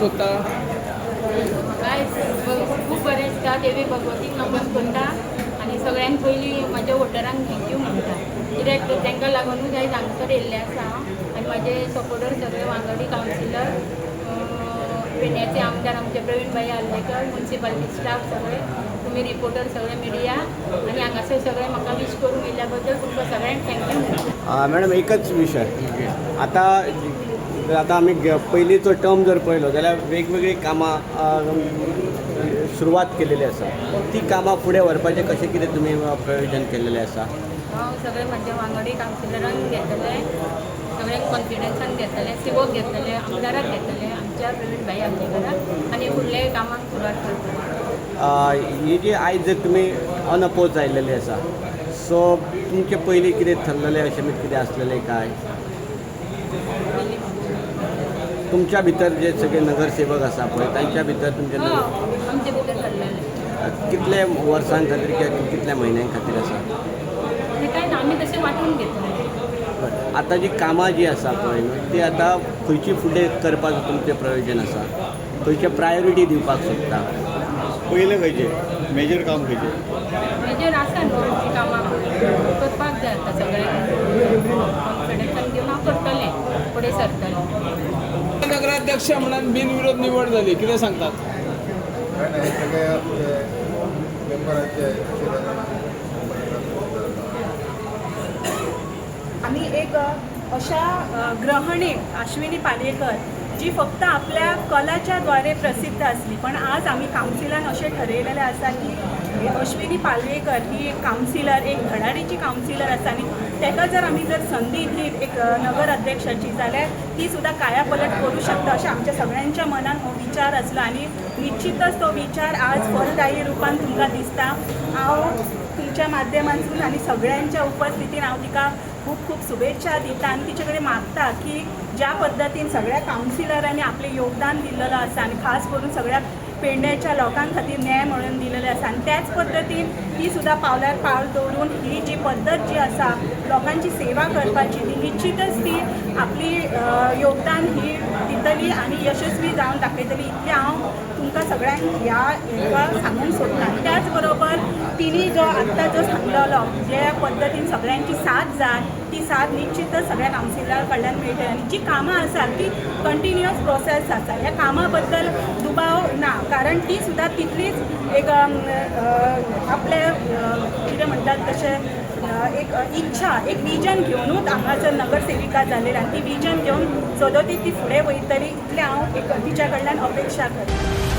सोदता? काय खूप बरें दिसता देवी भगवतीक नमन करता आनी सगळ्यांत पयलीं म्हाज्या वोटरांक थँक्यू म्हणटा कित्याक तांकां लागूनच आयज हांगसर येयल्लें आसा आनी म्हाजे सपोर्टर सगळे वांगडी कावन्सिलर पेडण्याचे आमदार आमचे प्रवीण भाई आल्लेकर म्युन्सिपालिटी स्टाफ सगळे तुमी रिपोर्टर सगळे मिडिया आनी हांगासर सगळे म्हाका विश करून येयल्या बद्दल तुमकां सगळ्यांक थँक्यू म्हणटा. मॅडम एकच विशय आता आमी पयलींचो टर्म जर पळयलो जाल्यार वेगवेगळी कामां सुरवात केलेली आसा. ती कामां फुडें व्हरपाचें कशें कितें तुमी प्रयोजन केल्लेलें आसा? हांव सगळे म्हाज्या वांगडी कावन्सिलरांक घेतले सगळ्यांक कॉन्फिडन्सान घेतले सेवक घेतले आमदाराक घेतले आमच्या प्रवीण भाई आमचेकराक आनी फुडले कामाक सुरवात करतले. ही जी आयज जर तुमी अनअपोज आयिल्लेली आसा सो तुमचे पयलीं कितें थरलेलें अशें कितें आसलेलें काय? तुमच्या भितर जे सगळे नगरसेवक आसा पळय तांच्या भितर तुमचे आमचे भितर थरलेले कितले वर्सां खातीर किंवा कितल्या म्हयन्यां खातीर आसा? ते काय ना आमी तशें वांटून घेतले. आतां जी कामां जी आसा पळय ती आतां खंयची फुडें करपाचो तुमचें प्रयोजन आसा? खंयचे प्रायोरिटी दिवपाक सोदता? पयलें खंयचें मेजर काम खंयचें? मेजर आसा न्हू कामां करपाक जाय आतां सगळ्यांक कॉन्फिडन्सान घेवन हांव करतलें फुडें सरतलें. नगराध्यक्ष म्हणून बिनविरोध निवड झाली, कितें सांगतात? सगळ्या मेंबरांचे आम्ही एक अशा गृहिणी अश्विनी पालयेकर जी फक्त आपल्या कलाच्या द्वारे प्रसिद्ध असली पण आज आम्ही काउन्सिलान असे ठरयलेले आसा की अश्विनी पालयेकर ही एक काउन्सिलर एक धडाडीची काउन्सिलर आसा आनी ताका जर आमी जर संदी दिली एक नगर अध्यक्षाची जाल्यार ती सुद्धा कायापलट करू शकता अशें आमच्या सगळ्यांच्या मनान हो विचार आसलो आनी निश्चितच तो विचार आज फलदायी रुपान तुमकां दिसता. हांव तुमच्या माध्यमांतून आनी सगळ्यांच्या उपस्थितीन हांव तिका खूप खूप शुभेच्छा दिता आनी तिचे कडेन मागता की ज्या पद्दतीन सगळ्या काउन्सिलरांनी आपलें योगदान दिल्लेलो आसा आनी खास करून सगळ्या पेडण्याच्या लोकां खातीर न्याय म्हणून दिलेले आसा आनी त्याच पद्दतीन ती सुद्धा पावल्यार पावल दवरून ही जी पद्दत जी आसा लोकांची सेवा करपाची ती निश्चितच ती आपली योगदान ही दितली आनी यशस्वी जावन दाखयतली इतलें हांव तुमकां सगळ्यांक ह्या हेका सांगूंक सोदता. त्याच बरोबर तिणी जो आत्तां जो सांगलेलो जे पद्दतीन सगळ्यांची साथ जाय ती साथ निश्चितच सगळ्या काउन्सिलर कडल्यान मेळटली आनी जी कामां आसा ती कंटिन्युअस प्रोसेस आसा. ह्या कामा बद्दल दुबाव ना कारण ती सुद्धा तितलीच एक आपले कितें म्हणटात तशें एक इच्छा एक विजन घेवनूच हांगासर नगरसेविका जालेली आनी ती विजन घेवन सदोतीत ती फुडें वयतली इतलें हांव एक तिच्या कडल्यान अपेक्षा करतां.